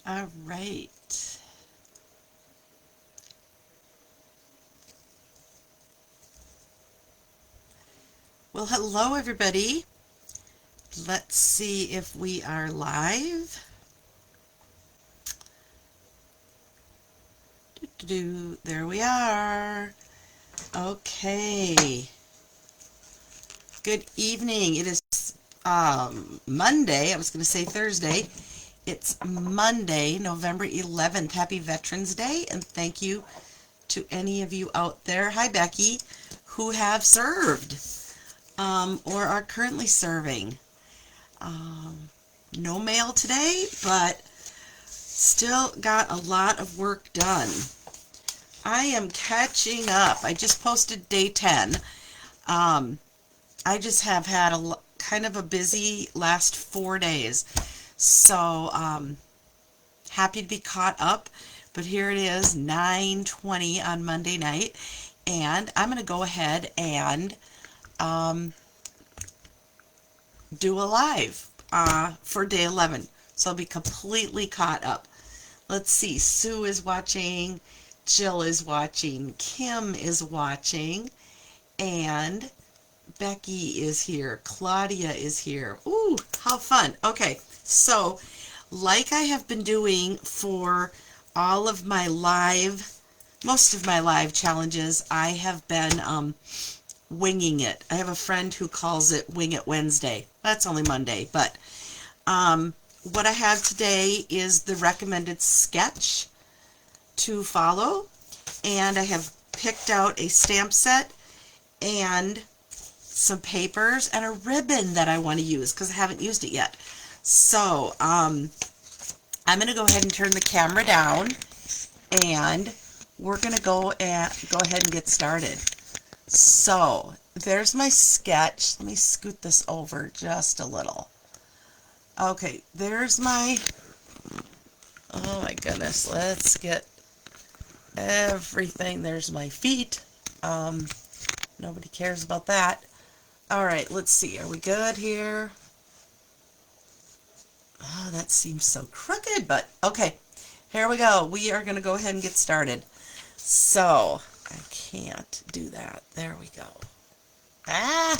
All right. Well, hello everybody. Let's see if we are live. There we are. Okay. Good evening. It is Monday. I was going to say Thursday. It's Monday, November 11th. Happy Veterans Day, and thank you to any of you out there, hi Becky, who have served or are currently serving. No mail today, but still got a lot of work done. I am catching up. I just posted day 10. I just have had kind of a busy last 4 days. So happy to be caught up. But here it is, 9:20 on Monday night. And I'm going to go ahead and do a live for day 11. So I'll be completely caught up. Let's see. Sue is watching. Jill is watching. Kim is watching. And Becky is here. Claudia is here. Ooh, how fun. Okay, so like I have been doing for all of my most of my live challenges, I have been winging it. I have a friend who calls it Wing It Wednesday. That's only Monday, but what I have today is the recommended sketch to follow, and I have picked out a stamp set and some papers and a ribbon that I want to use because I haven't used it yet. So I'm going to go ahead and turn the camera down, and we're going to go ahead and get started. So there's my sketch. Let me scoot this over just a little. Okay, there's my, oh my goodness, let's get everything. There's my feet. Nobody cares about that. All right, let's see. Are we good here? Oh, that seems so crooked, but okay. Here we go. We are going to go ahead and get started. So, I can't do that. There we go. Ah!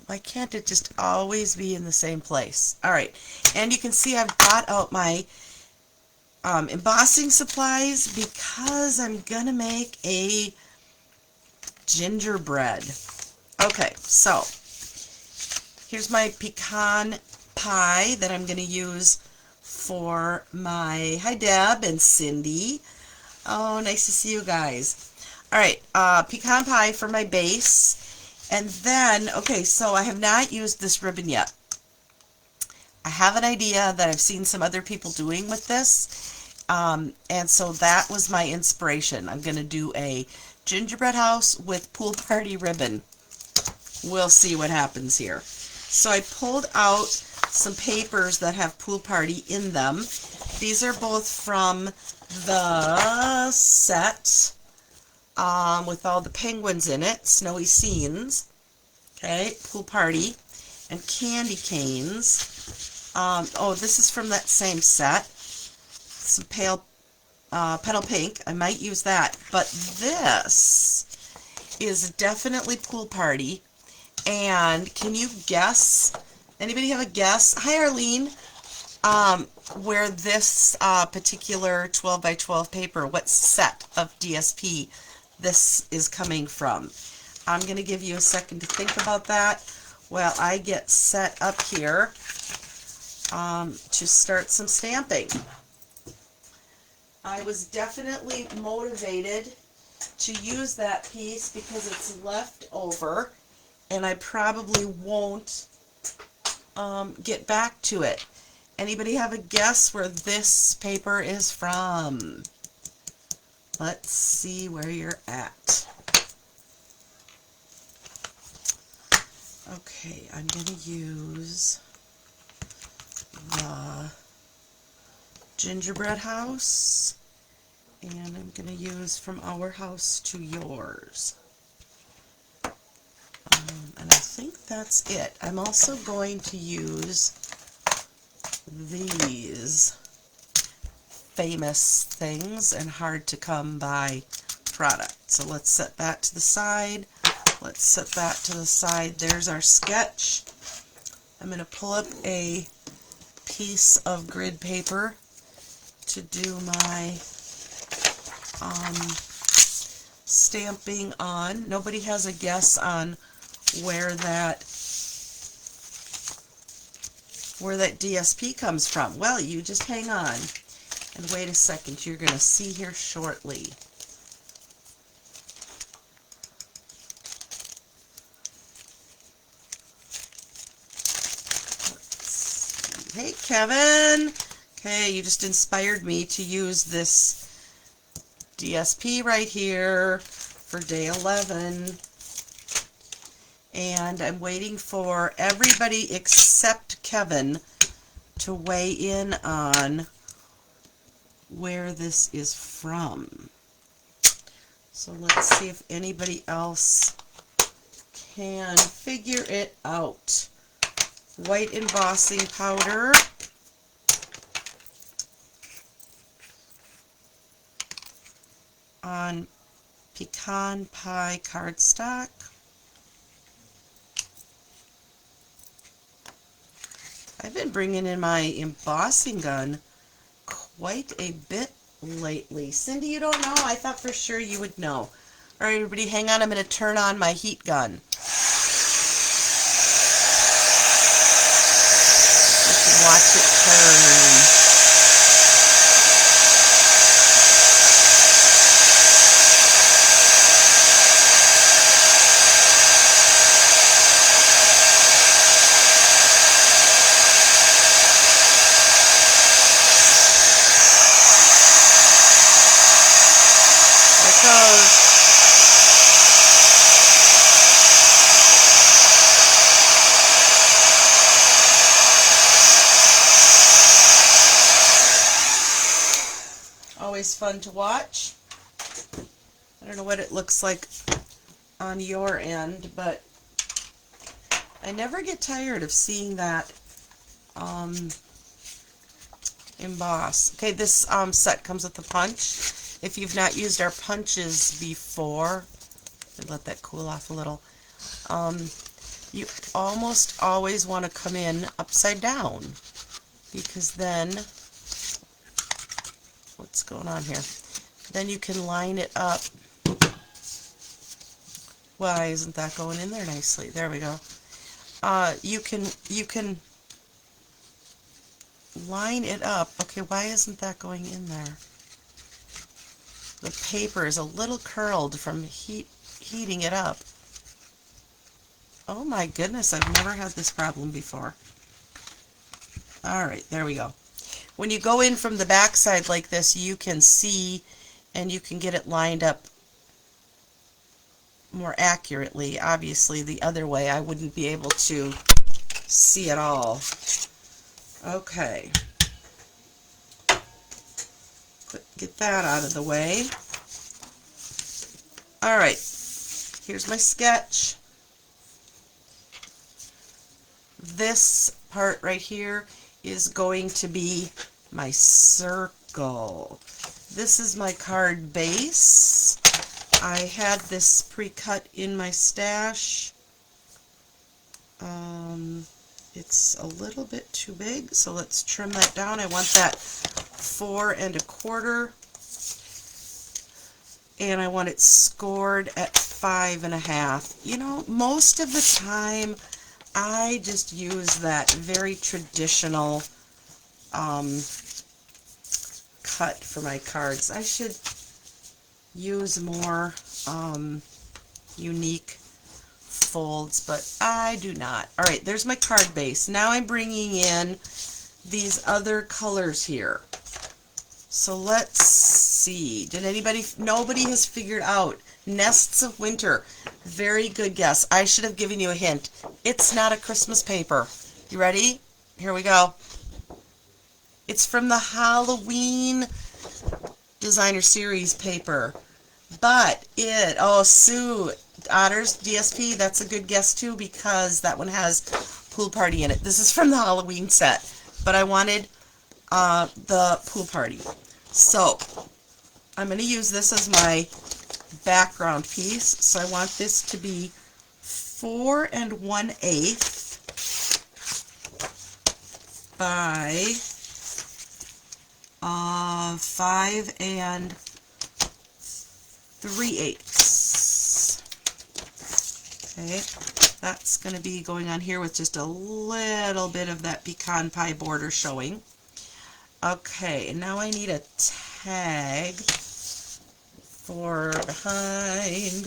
Why can't it just always be in the same place? All right. And you can see I've got out my embossing supplies because I'm going to make a gingerbread. Okay, so here's my pecan pie that I'm going to use for my, hi Deb and Cindy. Oh, nice to see you guys. All right, pecan pie for my base. And then, okay, so I have not used this ribbon yet. I have an idea that I've seen some other people doing with this. And so that was my inspiration. I'm going to do a gingerbread house with pool party ribbon. We'll see what happens here. So I pulled out some papers that have pool party in them. These are both from the set with all the penguins in it, Snowy Scenes, okay, pool party, and candy canes. Oh, this is from that same set. Some pale petal pink. I might use that, but this is definitely pool party. And can you guess? Anybody have a guess? Hi, Arlene. Where this particular 12 by 12 paper, what set of DSP this is coming from? I'm going to give you a second to think about that while I get set up here to start some stamping. I was definitely motivated to use that piece because it's left over, and I probably won't get back to it. Anybody have a guess where this paper is from? Let's see where you're at. Okay, I'm going to use the gingerbread house, and I'm going to use from our house to yours. And I think that's it. I'm also going to use these famous things and hard to come by product. So let's set that to the side. Let's set that to the side. There's our sketch. I'm going to pull up a piece of grid paper to do my stamping on. Nobody has a guess on where that DSP comes from. Well, you just hang on and wait a second. You're going to see here shortly. Hey, Kevin. Okay, you just inspired me to use this DSP right here for day 11. And I'm waiting for everybody except Kevin to weigh in on where this is from. So let's see if anybody else can figure it out. White embossing powder. On pecan pie cardstock. I've been bringing in my embossing gun quite a bit lately. Cindy, you don't know? I thought for sure you would know. All right, everybody, hang on. I'm going to turn on my heat gun. You can watch it turn. Always fun to watch. I don't know what it looks like on your end, but I never get tired of seeing that emboss. Okay, this set comes with a punch. If you've not used our punches before, let that cool off a little. You almost always want to come in upside down, because then, what's going on here? Then you can line it up. Why isn't that going in there nicely? There we go. You can line it up. Okay, why isn't that going in there? The paper is a little curled from heating it up. Oh my goodness, I've never had this problem before. Alright, there we go. When you go in from the back side like this, you can see and you can get it lined up more accurately. Obviously, the other way I wouldn't be able to see it all. Okay. Get that out of the way. Alright, here's my sketch. This part right here is going to be my circle. This is my card base. I had this pre-cut in my stash. It's a little bit too big, so let's trim that down. I want that 4 1/4, and I want it scored at 5 1/2. You know, most of the time I just use that very traditional cut for my cards. I should use more unique folds, but I do not. Alright, there's my card base. Now I'm bringing in these other colors here. So let's see. Nobody has figured out Nests of Winter. Very good guess. I should have given you a hint. It's not a Christmas paper. You ready? Here we go. It's from the Halloween Designer Series paper. But Sue Otter's DSP, that's a good guess too, because that one has Pool Party in it. This is from the Halloween set, but I wanted the Pool Party. So I'm going to use this as my background piece. So I want this to be 4 1/8 by 5 3/8. Okay, that's going to be going on here with just a little bit of that pecan pie border showing. Okay, and now I need a tag for behind,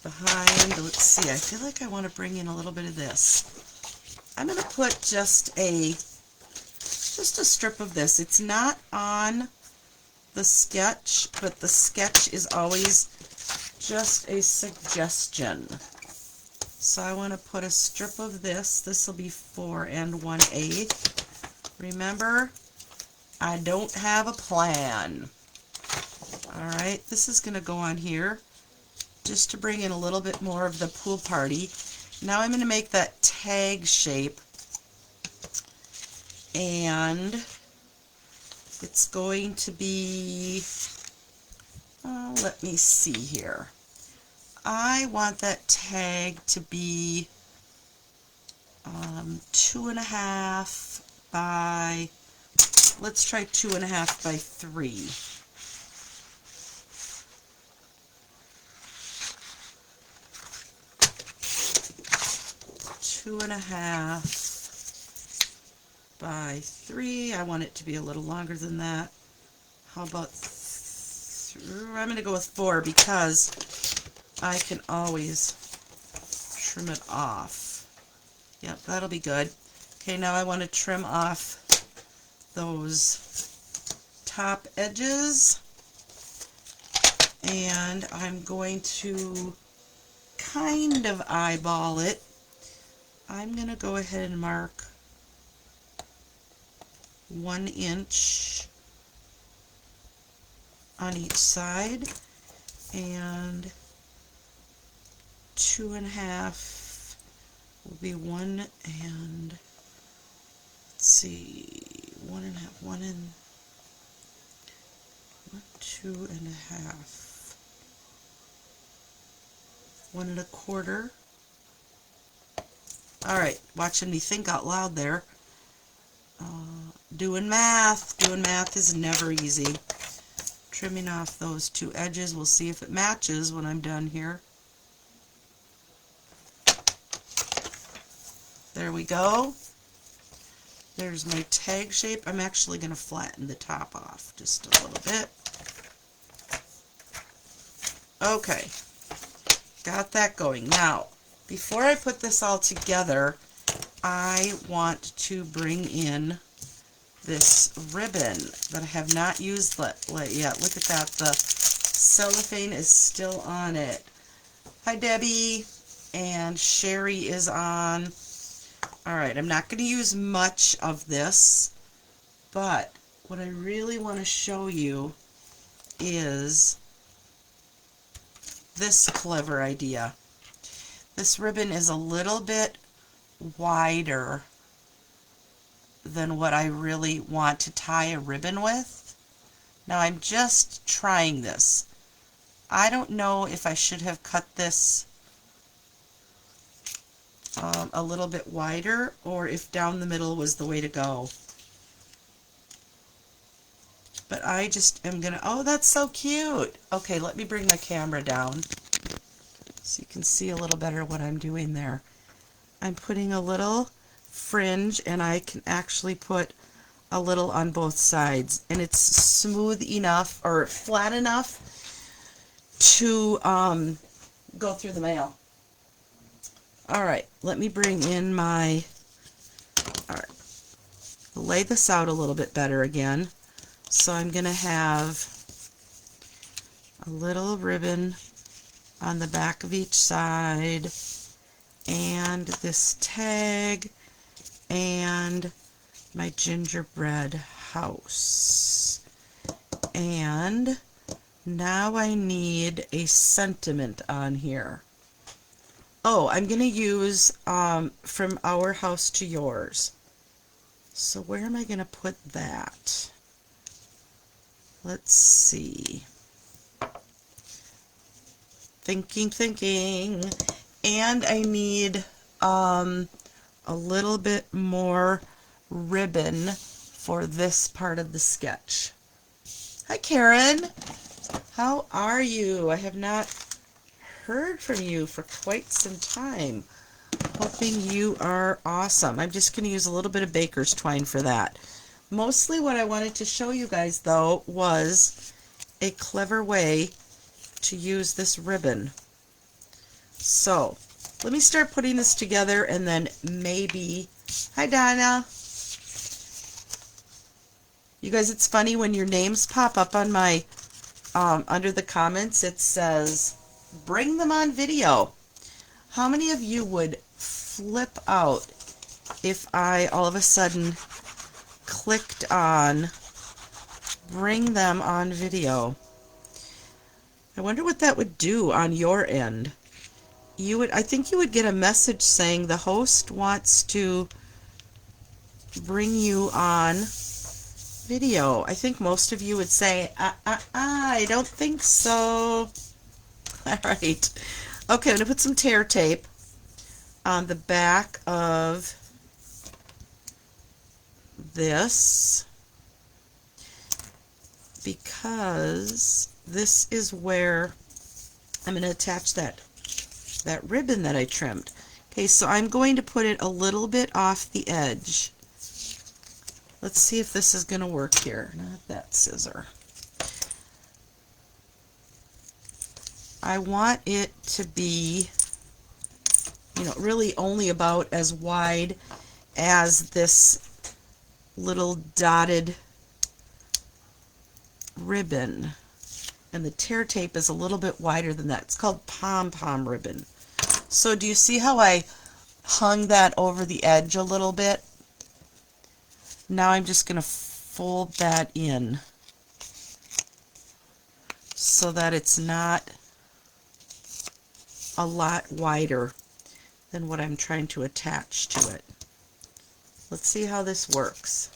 let's see, I feel like I want to bring in a little bit of this. I'm going to put just a strip of this. It's not on the sketch, but the sketch is always just a suggestion. So I want to put a strip of this. This will be 4 1/8. Remember, I don't have a plan. Alright, this is going to go on here just to bring in a little bit more of the pool party. Now I'm going to make that tag shape, and it's going to be, let me see here. I want that tag to be 2.5 by, let's try 2.5 by 3. Two and a half by 3. I want it to be a little longer than that. How about I'm going to go with 4 because I can always trim it off. Yep, that'll be good. Okay, now I want to trim off those top edges, and I'm going to kind of eyeball it. I'm going to go ahead and mark 1 inch on each side, and 2.5 will be 1 and, let's see, 1.5, 1 and 2.5, 1 1/4. Alright, watching me think out loud there. Doing math. Doing math is never easy. Trimming off those 2 edges. We'll see if it matches when I'm done here. There we go. There's my tag shape. I'm actually going to flatten the top off just a little bit. Okay, got that going. Now, before I put this all together, I want to bring in this ribbon that I have not used yet. Look at that. The cellophane is still on it. Hi, Debbie. And Sherry is on. Alright, I'm not going to use much of this, but what I really want to show you is this clever idea. This ribbon is a little bit wider than what I really want to tie a ribbon with. Now I'm just trying this. I don't know if I should have cut this a little bit wider, or if down the middle was the way to go. But I just am gonna, oh, that's so cute. Okay, let me bring my camera down so you can see a little better what I'm doing there. I'm putting a little fringe, and I can actually put a little on both sides, and it's smooth enough or flat enough to go through the mail. Alright, let me bring in my, alright, lay this out a little bit better again. So I'm going to have a little ribbon on the back of each side, and this tag, and my gingerbread house. And now I need a sentiment on here. Oh, I'm going to use From Our House to Yours. So where am I going to put that? Let's see. Thinking. And I need a little bit more ribbon for this part of the sketch. Hi, Karen. How are you? I have not heard from you for quite some time. Hoping you are awesome. I'm just going to use a little bit of baker's twine for that. Mostly what I wanted to show you guys, though, was a clever way to use this ribbon. So, let me start putting this together and then maybe... Hi, Donna. You guys, it's funny when your names pop up on my... under the comments, it says, bring them on video. How many of you would flip out if I all of a sudden clicked on bring them on video? I wonder what that would do on your end. I think you would get a message saying the host wants to bring you on video. I think most of you would say, I don't think so. All right. Okay, I'm going to put some tear tape on the back of this because this is where I'm going to attach that ribbon that I trimmed. Okay, so I'm going to put it a little bit off the edge. Let's see if this is going to work here. Not that scissor. I want it to be, really only about as wide as this little dotted ribbon. And the tear tape is a little bit wider than that. It's called pom-pom ribbon. So do you see how I hung that over the edge a little bit? Now I'm just going to fold that in so that it's not a lot wider than what I'm trying to attach to it. Let's see how this works.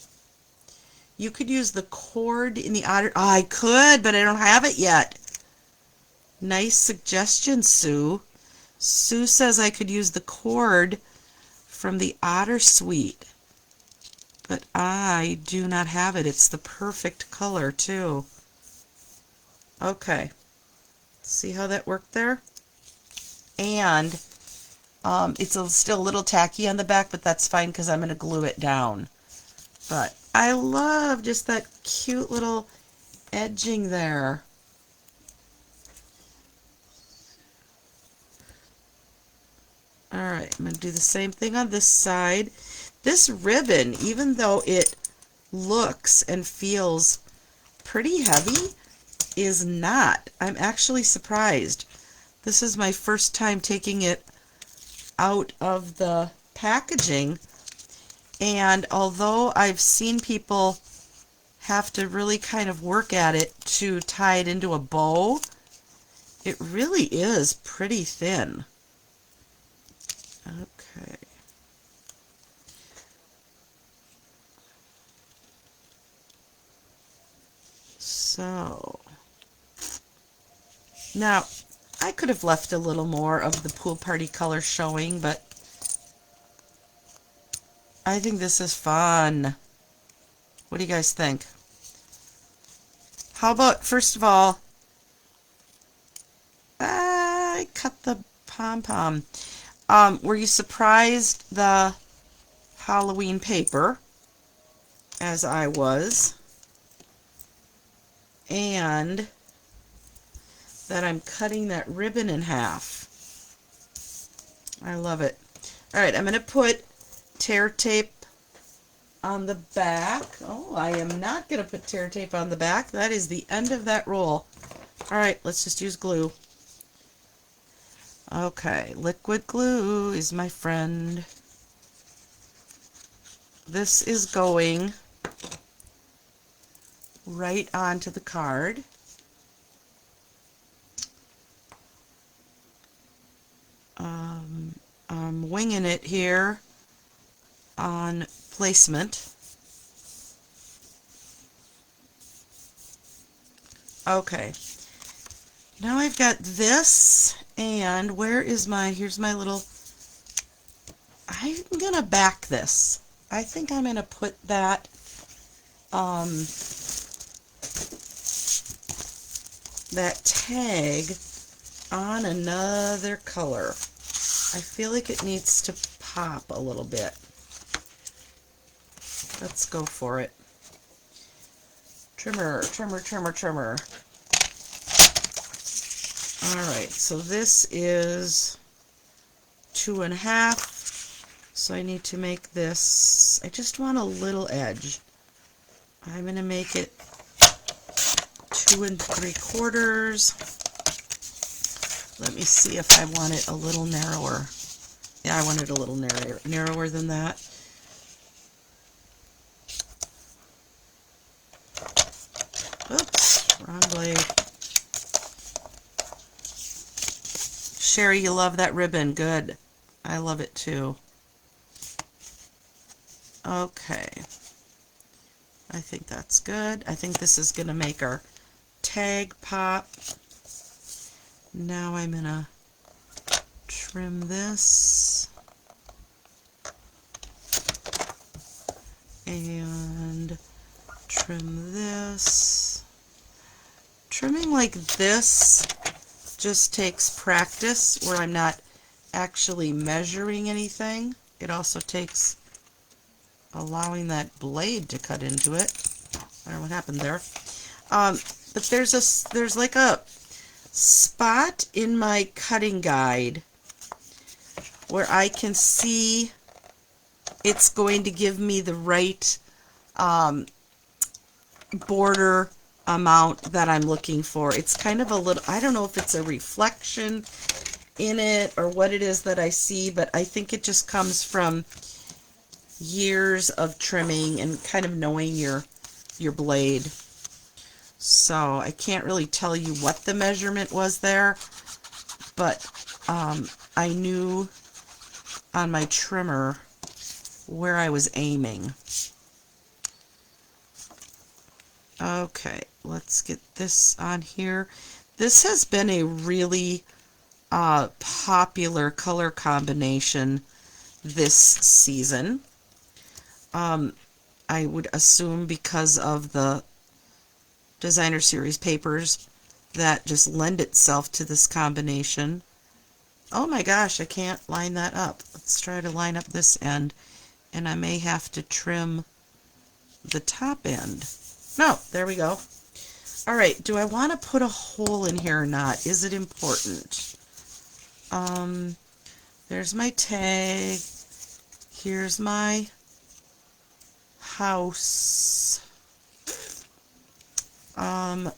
You could use the cord in the otter. Oh, I could, but I don't have it yet. Nice suggestion, Sue. Sue says I could use the cord from the Otter Suite, but I do not have it. It's the perfect color, too. Okay. See how that worked there? And it's still a little tacky on the back, but that's fine because I'm going to glue it down. But I love just that cute little edging there. Alright, I'm going to do the same thing on this side. This ribbon, even though it looks and feels pretty heavy, is not. I'm actually surprised. This is my first time taking it out of the packaging, and although I've seen people have to really kind of work at it to tie it into a bow, it really is pretty thin. Okay. So, now, I could have left a little more of the pool party color showing, but I think this is fun. What do you guys think? How about, first of all, I cut the pom-pom. Were you surprised the Halloween paper, as I was, and that I'm cutting that ribbon in half? I love it. Alright, I'm going to put tear tape on the back. Oh, I am not going to put tear tape on the back. That is the end of that roll. Alright, let's just use glue. Okay, liquid glue is my friend. This is going right onto the card. I'm winging it here on placement. Okay. Now I've got this, and where is my, here's my little, I'm gonna back this. I think I'm gonna put that, that tag on another color. I feel like it needs to pop a little bit. Let's go for it. Trimmer, trimmer, trimmer, trimmer. Alright, so this is 2.5. So I need to make this, I just want a little edge. I'm going to make it 2 3/4. Let me see if I want it a little narrower. Yeah, I want it a little narrower than that. Oops, wrong blade. Sherry, you love that ribbon. Good. I love it too. Okay. I think that's good. I think this is going to make our tag pop. Now I'm going to trim this. And trim this. Trimming like this just takes practice where I'm not actually measuring anything. It also takes allowing that blade to cut into it. I don't know what happened there. But there's like a spot in my cutting guide where I can see it's going to give me the right border amount that I'm looking for. It's kind of a little, I don't know if it's a reflection in it or what it is that I see, but I think it just comes from years of trimming and kind of knowing your blade. So I can't really tell you what the measurement was there, but I knew on my trimmer where I was aiming. Okay, let's get this on here. This has been a really popular color combination this season. I would assume because of the designer series papers that just lend itself to this combination. Oh my gosh, I can't line that up. Let's try to line up this end, and I may have to trim the top end. No, there we go. All right, do I want to put a hole in here or not? Is it important? There's my tag. Here's my house.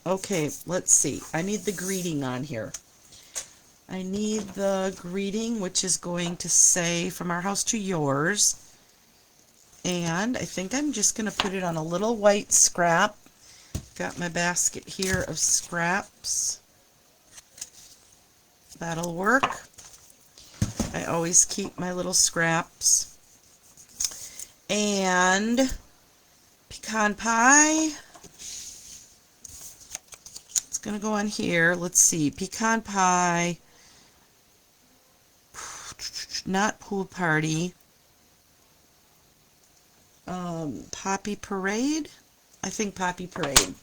Okay, let's see. I need the greeting on here. I need the greeting, which is going to say, from our house to yours. And I think I'm just going to put it on a little white scrap. Got my basket here of scraps. That'll work. I always keep my little scraps. And pecan pie. It's going to go on here. Let's see. Pecan pie. Not pool party. Poppy parade. I think Poppy Parade.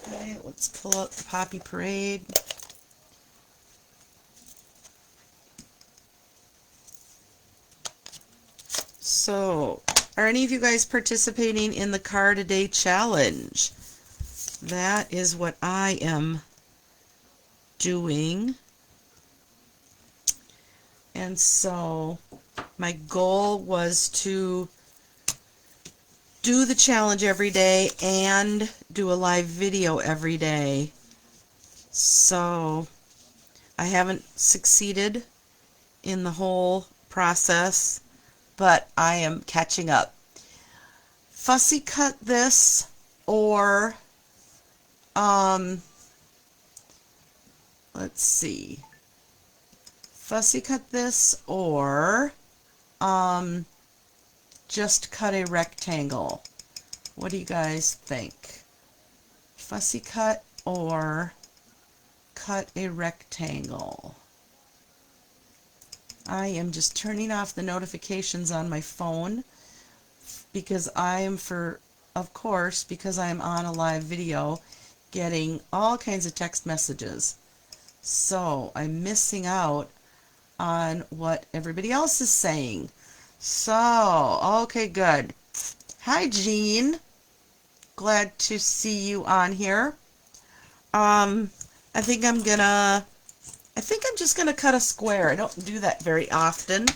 Okay, let's pull out the Poppy Parade. So, are any of you guys participating in the Card a Day Challenge? That is what I am doing. And so, my goal was to do the challenge every day and do a live video every day. So I haven't succeeded in the whole process, but I am catching up. Fussy cut this, or let's see. Fussy cut this, or just cut a rectangle. What do you guys think? fussy cut or cut a rectangle. I am just turning off the notifications on my phone because of course, because I'm on a live video, getting all kinds of text messages. So I'm missing out on what everybody else is saying. So, okay, good. Hi, Jean. Glad to see you on here. I think I'm just gonna cut a square. I don't do that very often.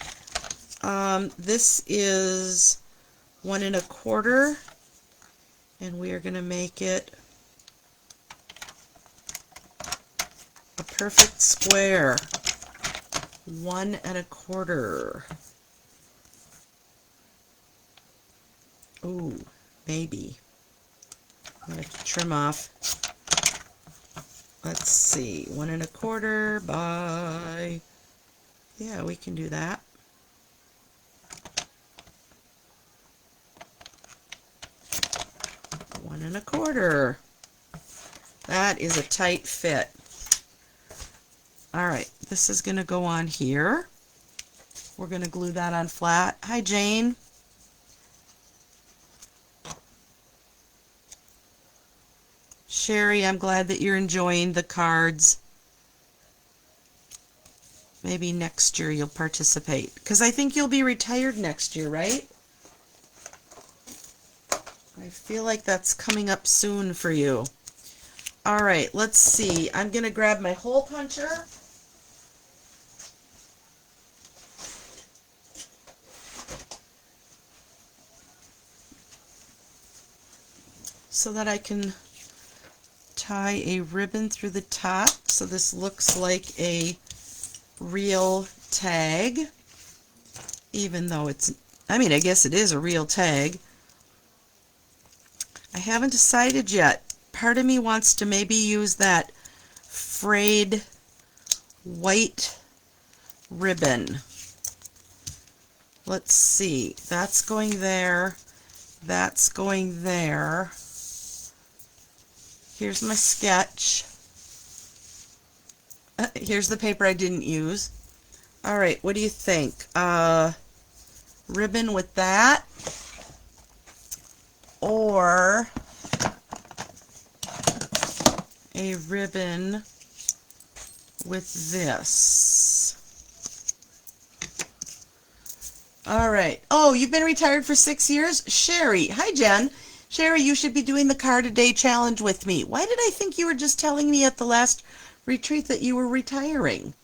This is 1 1/4, and we are gonna make it a perfect square. 1 1/4. Ooh, maybe. I'm gonna have to trim off. Let's see, 1 1/4 by, yeah, we can do that. One and a quarter. That is a tight fit. All right, this is going to go on here. We're going to glue that on flat. Hi, Jane. Sherry, I'm glad that you're enjoying the cards. Maybe next year you'll participate, because I think you'll be retired next year, right? I feel like that's coming up soon for you. All right, let's see. I'm going to grab my hole puncher. So that I can tie a ribbon through the top. So this looks like a real tag, even though it's, I mean, I guess it is a real tag. I haven't decided yet. Part of me wants to maybe use that frayed white ribbon. Let's see. That's going there. That's going there. Here's my sketch. Here's the paper I didn't use. All right, what do you think? Ribbon with that, or a ribbon with this? All right. Oh, you've been retired for 6 years? Sherry. Hi, Jen. Sherry, you should be doing the card a day challenge with me. Why did I think you were just telling me at the last retreat that you were retiring?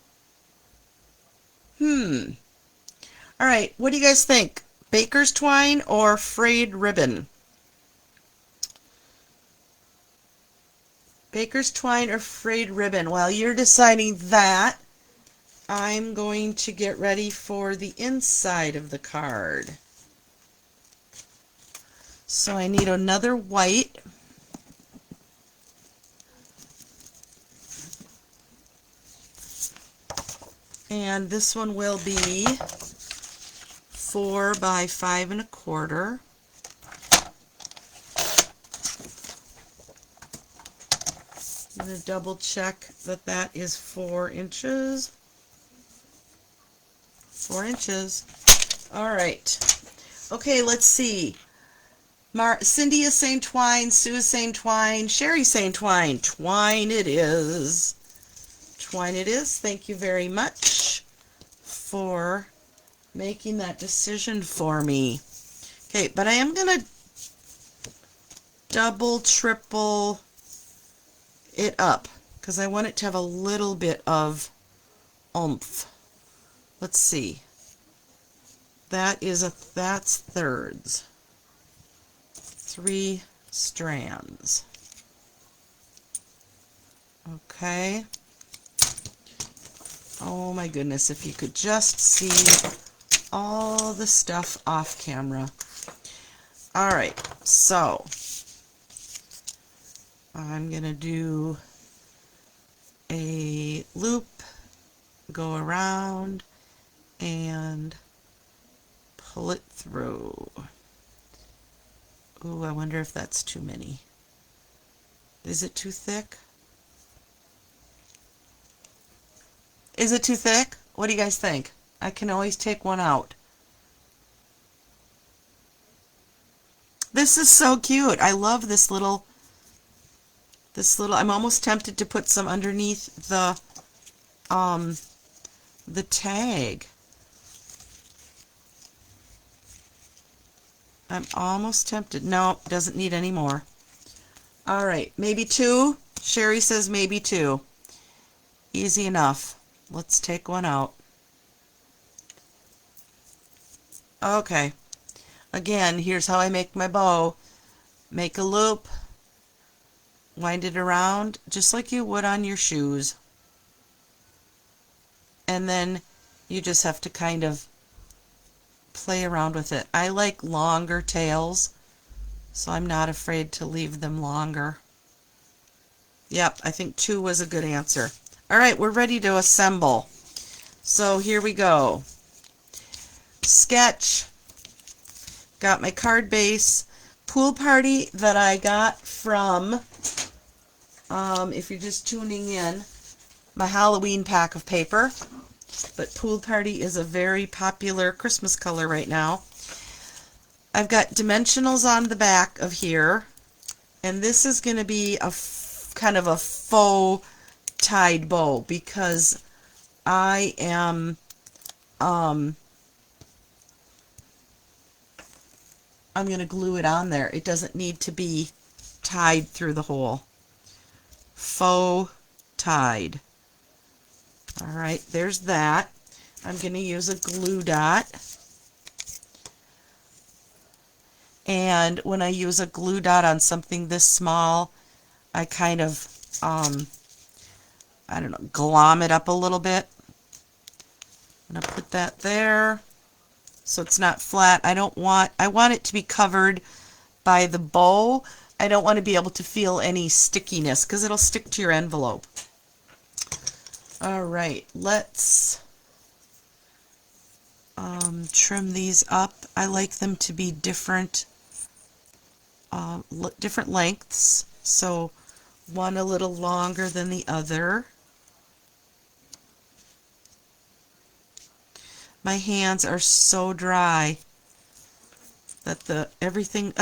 All right, what do you guys think? Baker's twine or frayed ribbon? Baker's twine or frayed ribbon? While you're deciding that, I'm going to get ready for the inside of the card. So I need another white. And this one will be 4 by 5 1/4. I'm going to double check that that is 4 inches. 4 inches. All right. Okay, let's see. Cindy is saying twine. Sue is saying twine. Sherry's saying twine. Twine it is. Twine it is. Thank you very much for making that decision for me. Okay, but I am going to double, triple it up because I want it to have a little bit of oomph. Let's see. That's thirds. 3 strands. Okay. Oh my goodness, if you could just see all the stuff off camera. All right, so I'm going to do a loop, go around, and pull it through. Ooh, I wonder if that's too many. Is it too thick? Is it too thick? What do you guys think? I can always take one out. This is so cute. I love this little, I'm almost tempted to put some underneath the tag. I'm almost tempted. No, doesn't need any more. All right, maybe two. Sherry says maybe two. Easy enough. Let's take one out. Okay. Again, here's how I make my bow. Make a loop, wind it around just like you would on your shoes. And then you just have to kind of play around with it. I like longer tails, so I'm not afraid to leave them longer. Yep, I think two was a good answer. All right, we're ready to assemble. So here we go. Sketch. Got my card base. Pool Party that I got from, if you're just tuning in, my Halloween pack of paper. But Pool Party is a very popular Christmas color right now. I've got dimensionals on the back of here. And this is going to be a kind of a faux tied bow because I am I'm going to glue it on there. It doesn't need to be tied through the hole. Faux tied. All right, there's that. I'm going to use a glue dot. And when I use a glue dot on something this small, I kind of, I don't know, glom it up a little bit. I'm going to put that there. So it's not flat. I want it to be covered by the bow. I don't want to be able to feel any stickiness because it'll stick to your envelope. All right, let's trim these up. I like them to be different lengths. So one a little longer than the other. My hands are so dry that everything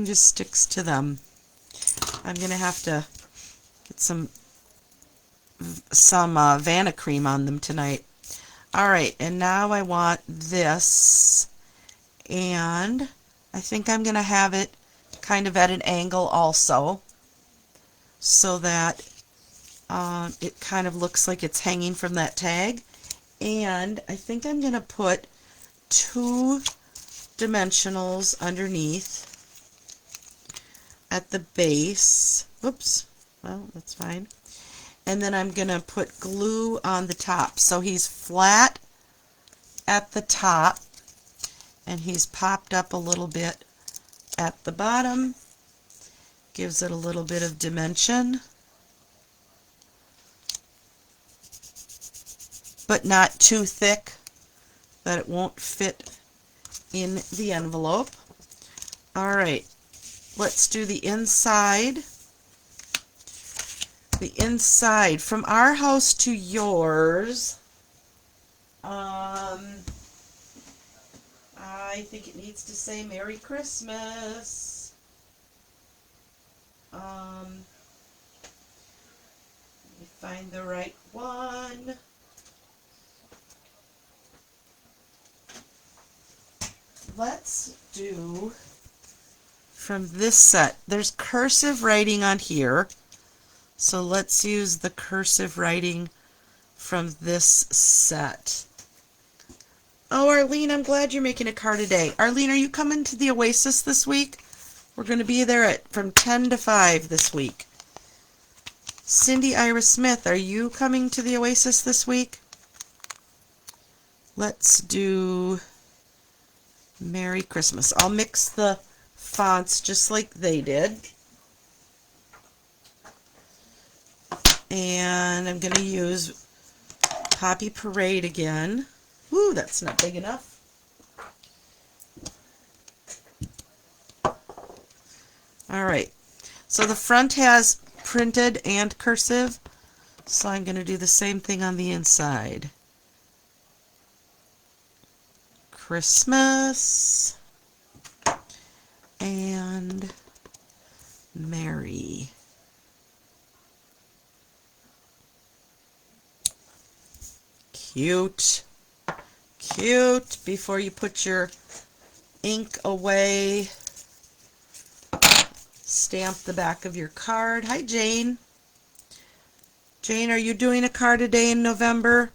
just sticks to them. I'm gonna have to get some Vana-Creme on them tonight. All right, and now I want this, and I think I'm gonna have it kind of at an angle also, so that it kind of looks like it's hanging from that tag. And I think I'm going to put two dimensionals underneath at the base. Oops, well, that's fine. And then I'm going to put glue on the top. So he's flat at the top, and he's popped up a little bit at the bottom. Gives it a little bit of dimension, but not too thick that it won't fit in the envelope. All right, let's do the inside. The inside, from our house to yours, I think it needs to say Merry Christmas. Let me find the right one. Let's do, from this set, there's cursive writing on here, so let's use the cursive writing from this set. Oh, Arlene, I'm glad you're making a card today. Arlene, are you coming to the Oasis this week? We're going to be there from 10 to 5 this week. Cindy Iris Smith, are you coming to the Oasis this week? Let's do Merry Christmas. I'll mix the fonts just like they did. And I'm going to use Poppy Parade again. Woo, that's not big enough. All right. So the front has printed and cursive, so I'm going to do the same thing on the inside. Christmas and Merry. Cute. Cute. Before you put your ink away, stamp the back of your card. Hi, Jane. Jane, are you doing a card a day in November?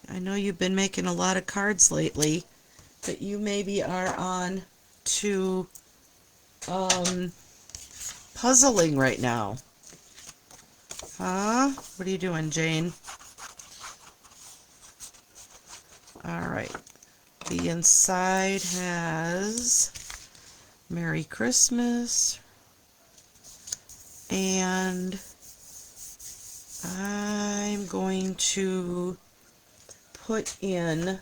I know you've been making a lot of cards lately, but you maybe are on to puzzling right now. Huh? What are you doing, Jane? Alright. The inside has Merry Christmas, and I'm going to put in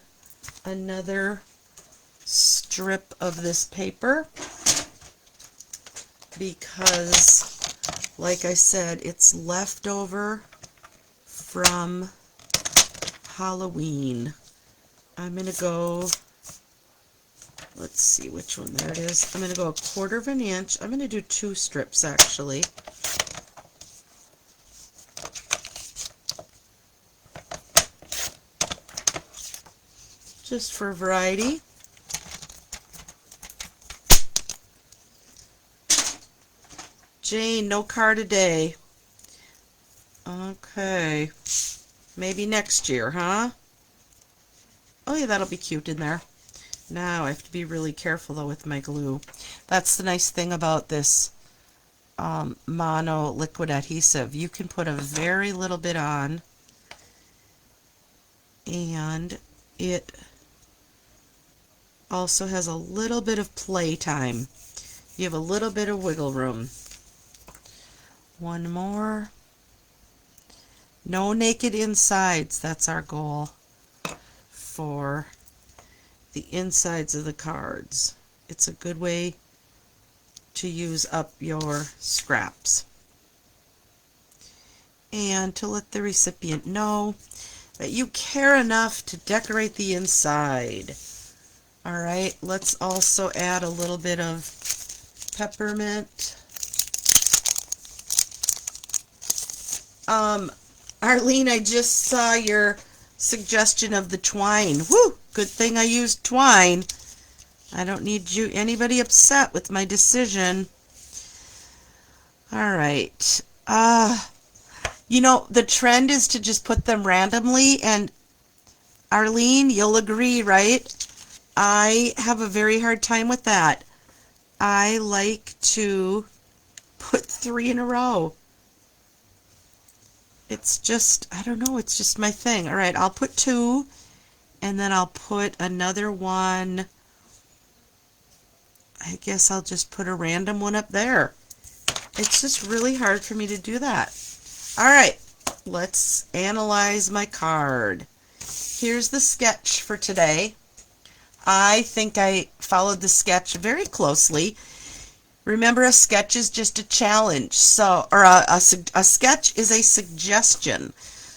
another strip of this paper because, like I said, it's leftover from Halloween. I'm going to go, let's see which one, there it is. I'm going to go 1/4 of an inch. I'm going to do 2 strips actually. Just for variety. Jane, no card a day. Okay. Maybe next year, huh? Oh yeah, that'll be cute in there. Now I have to be really careful though with my glue. That's the nice thing about this mono liquid adhesive. You can put a very little bit on and it also has a little bit of play time. You have a little bit of wiggle room. One more. No naked insides. That's our goal for the insides of the cards. It's a good way to use up your scraps. And to let the recipient know that you care enough to decorate the inside. Alright, let's also add a little bit of peppermint. Arlene, I just saw your suggestion of the twine. Woo! Good thing I used twine. I don't need anybody upset with my decision. Alright. You know, the trend is to just put them randomly, and Arlene, you'll agree, right? I have a very hard time with that. I like to put 3 in a row. It's just, I don't know, it's just my thing. Alright, I'll put 2, and then I'll put another one. I guess I'll just put a random one up there. It's just really hard for me to do that. Alright, let's analyze my card. Here's the sketch for today. I think I followed the sketch very closely. Remember, a sketch is just a challenge, or a sketch is a suggestion.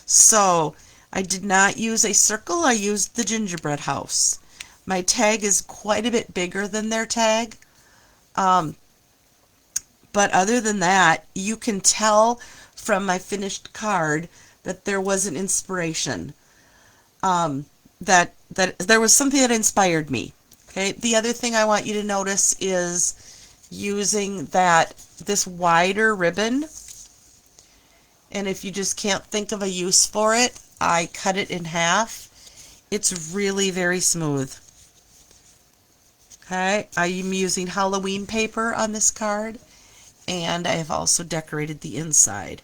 So I did not use a circle, I used the gingerbread house. My tag is quite a bit bigger than their tag. But other than that, you can tell from my finished card that there was an inspiration. That there was something that inspired me. Okay. The other thing I want you to notice is using this wider ribbon, and if you just can't think of a use for it, I cut it in half. It's really very smooth. Okay, I am using Halloween paper on this card, and I have also decorated the inside.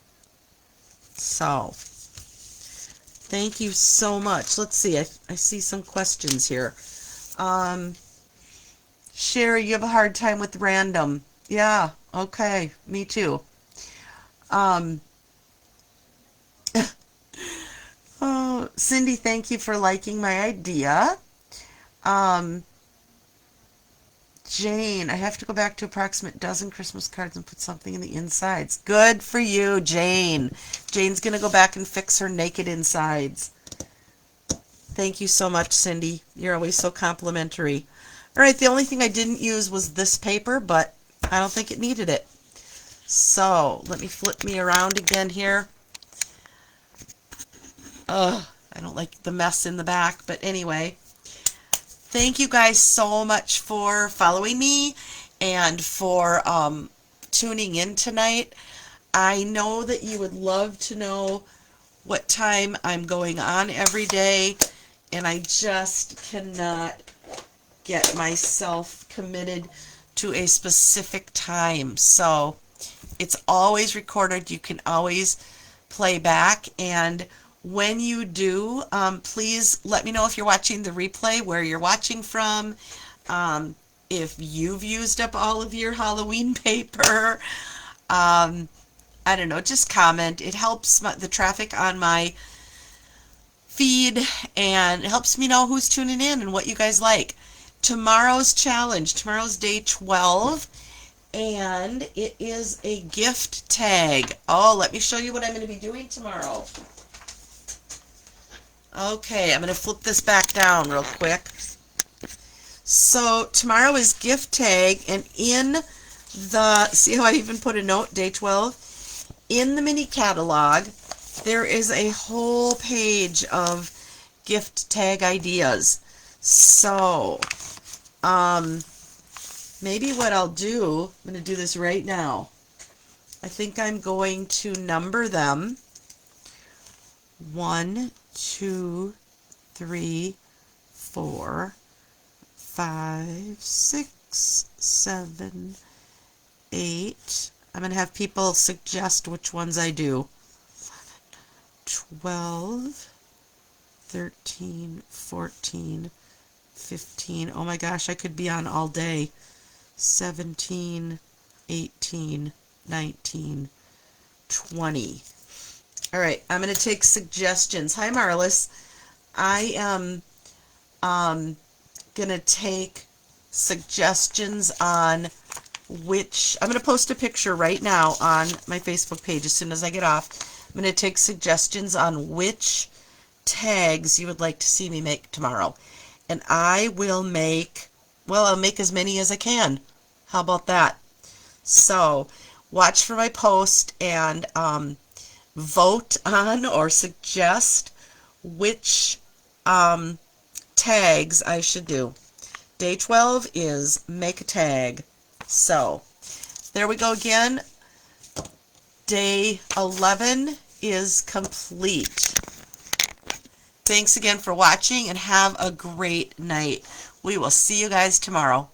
So, thank you so much. Let's see, I see some questions here. Sherry, you have a hard time with random. Yeah, okay, me too. Oh, Cindy, thank you for liking my idea. Jane, I have to go back to approximate dozen Christmas cards and put something in the insides. Good for you, Jane. Jane's going to go back and fix her naked insides. Thank you so much, Cindy. You're always so complimentary. All right, the only thing I didn't use was this paper, but I don't think it needed it. So let me flip me around again here. Ugh, I don't like the mess in the back, but anyway. Thank you guys so much for following me and for tuning in tonight. I know that you would love to know what time I'm going on every day, and I just cannot get myself committed to a specific time. So it's always recorded. You can always play back, and when you do, please let me know if you're watching the replay, where you're watching from, if you've used up all of your Halloween paper. I don't know, just comment. It helps the traffic on my feed, and it helps me know who's tuning in and what you guys like. Tomorrow's challenge, tomorrow's day 12, and it is a gift tag. Oh, let me show you what I'm going to be doing tomorrow. Okay, I'm going to flip this back down real quick. So tomorrow is gift tag, and in the, see how I even put a note, day 12? In the mini catalog, there is a whole page of gift tag ideas. So, maybe what I'll do, I'm going to do this right now. I think I'm going to number them. 1, 2, 3, 4, 5, 6, 7, 8. I'm going to have people suggest which ones I do. 12, 13, 14, 15. Oh my gosh, I could be on all day. 17, 18, 19, 20. All right, I'm going to take suggestions. Hi, Marlis. I am going to take suggestions on which, I'm going to post a picture right now on my Facebook page as soon as I get off. I'm going to take suggestions on which tags you would like to see me make tomorrow. And I will make, well, I'll make as many as I can. How about that? So, watch for my post and vote on or suggest which tags I should do. Day 12 is make a tag. So, there we go again. Day 11 is complete. Thanks again for watching, and have a great night. We will see you guys tomorrow.